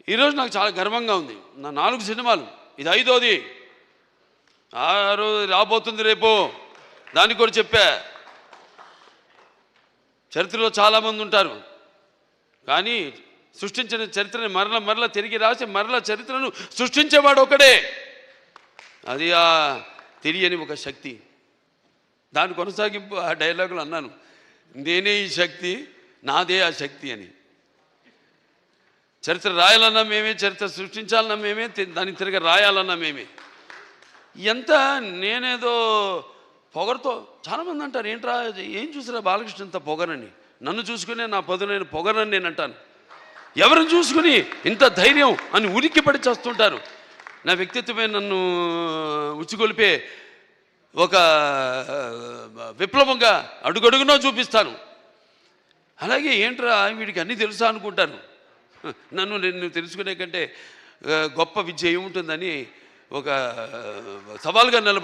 ఈరోజు నాకు చాలా గర్వంగా ఉంది. నా 4 సినిమాలు, ఇది 5వది. 6 రాబోతుంది రేపు, దానికి కూడా చెప్పా. చరిత్రలో చాలామంది ఉంటారు, కానీ సృష్టించిన చరిత్రని మరల తిరిగి రాసి మరల చరిత్రను సృష్టించేవాడు ఒకడే. అది ఆ తెలియని ఒక శక్తి. దాని కొనసాగింపు ఆ డైలాగులు అన్నాను, నేనే ఈ శక్తి, నాదే ఆ శక్తి అని. చరిత్ర రాయాలన్నా మేమే, చరిత్ర సృష్టించాలన్నా మేమే, దాన్ని తిరిగి రాయాలన్నా మేమే. ఎంత నేనేదో పొగరుతో, చాలామంది అంటారు, ఏంట్రా ఏం చూసిరా బాలకృష్ణ ఇంత పొగరని. నన్ను చూసుకునే నా పదునైన పొగరని నేను అంటాను. ఎవరిని చూసుకుని ఇంత ధైర్యం అని ఉలిక్కిపడి చేస్తుంటారు. నా వ్యక్తిత్వమే నన్ను ఉచ్చిగొలిపే ఒక విప్లవంగా అడుగడుగునో చూపిస్తాను. అలాగే ఏంట్రా వీడికి అన్నీ తెలుసా అనుకుంటాను. నన్ను తెలుసుకునే కంటే గొప్ప విద్య ఏముంటుందని ఒక సవాల్గా నిలబడి